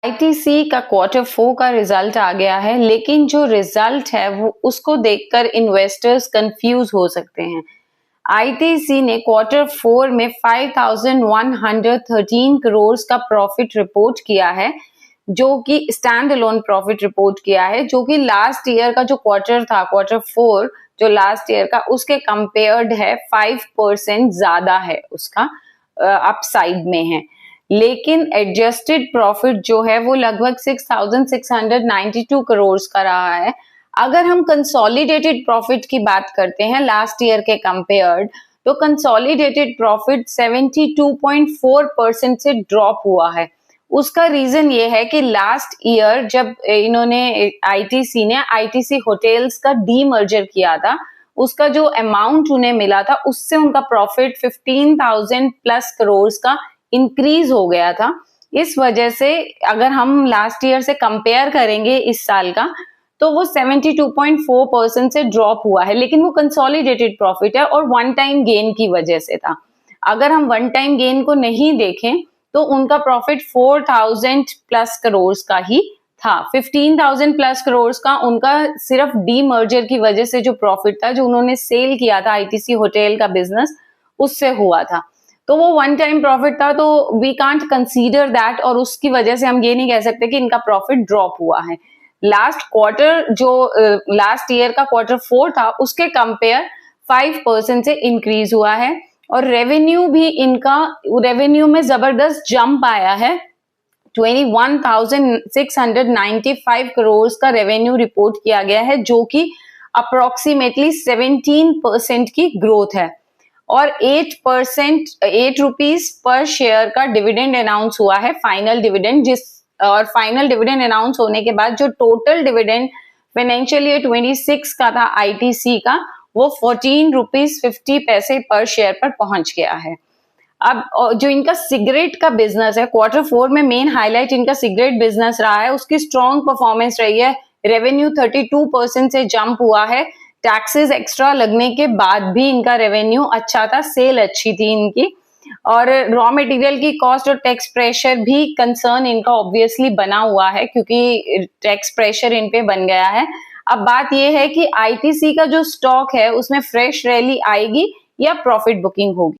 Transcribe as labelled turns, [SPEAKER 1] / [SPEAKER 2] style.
[SPEAKER 1] ITC का Q4 का result आ गया है, लेकिन जो रिजल्ट है वो उसको देखकर इन्वेस्टर्स कंफ्यूज हो सकते हैं। आईटीसी ने Q4 में 5,113 करोड़ का प्रॉफिट रिपोर्ट किया है, जो कि स्टैंड अलोन प्रॉफिट रिपोर्ट किया है, जो कि लास्ट ईयर का जो क्वार्टर था Q4 जो लास्ट ईयर का, उसके कंपेयर्ड है 5% ज्यादा है, उसका अपसाइड में है। लेकिन एडजस्टेड प्रॉफिट जो है वो लगभग 6,692 करोड़ का रहा है। अगर हम कंसोलिडेटेड प्रॉफिट की बात करते हैं लास्ट ईयर के कंपेयर्ड, तो कंसोलिडेटेड प्रॉफिट 72.4% से ड्रॉप हुआ है। उसका रीजन ये है कि लास्ट ईयर जब इन्होंने आईटीसी होटल्स का डीमर्जर किया था, उसका जो अमाउंट उन्हें मिला था उससे उनका प्रॉफिट 15,000 प्लस करोड़ का इंक्रीज हो गया था। इस वजह से अगर हम लास्ट ईयर से कंपेयर करेंगे इस साल का, तो वो 72.4% से ड्रॉप हुआ है, लेकिन वो कंसोलिडेटेड प्रॉफिट है और वन टाइम गेन की वजह से था। अगर हम वन टाइम गेन को नहीं देखें तो उनका प्रॉफिट 4,000 प्लस करोड़ का ही था। 15,000 प्लस करोड़ का उनका सिर्फ डीमर्जर की वजह से जो प्रॉफिट था, जो उन्होंने सेल किया था आईटीसी होटल का बिजनेस, उससे हुआ था। तो वो वन टाइम प्रॉफिट था, तो वी कांट कंसीडर दैट, और उसकी वजह से हम ये नहीं कह सकते कि इनका प्रॉफिट ड्रॉप हुआ है। लास्ट क्वार्टर जो लास्ट ईयर का Q4 था, उसके कंपेयर 5% से इंक्रीज हुआ है, और रेवेन्यू भी इनका, रेवेन्यू में जबरदस्त जंप आया है। 21,695 करोड़ का रेवेन्यू रिपोर्ट किया गया है, जो कि अप्रोक्सीमेटली 17% की ग्रोथ है। और 8 रुपीज पर शेयर का डिविडेंड अनाउंस हुआ है, फाइनल डिविडेंड, और फाइनल डिविडेंड अनाउंस होने के बाद जो टोटल डिविडेंड फाइनेंशियल ईयर 26 का था आईटीसी का, वो 14 रुपीज 50 पैसे पर शेयर पर पहुंच गया है। अब जो इनका सिगरेट का बिजनेस है, Q4 में मेन हाईलाइट इनका सिगरेट बिजनेस रहा है, उसकी स्ट्रॉन्ग परफॉर्मेंस रही है। रेवेन्यू 32% से जंप हुआ है, टैक्सेस एक्स्ट्रा लगने के बाद भी इनका रेवेन्यू अच्छा था, सेल अच्छी थी इनकी। और रॉ मटेरियल की कॉस्ट और टैक्स प्रेशर भी कंसर्न इनका ऑब्वियसली बना हुआ है, क्योंकि टैक्स प्रेशर इन पे बन गया है। अब बात यह है कि आईटीसी का जो स्टॉक है उसमें फ्रेश रैली आएगी या प्रॉफिट बुकिंग होगी।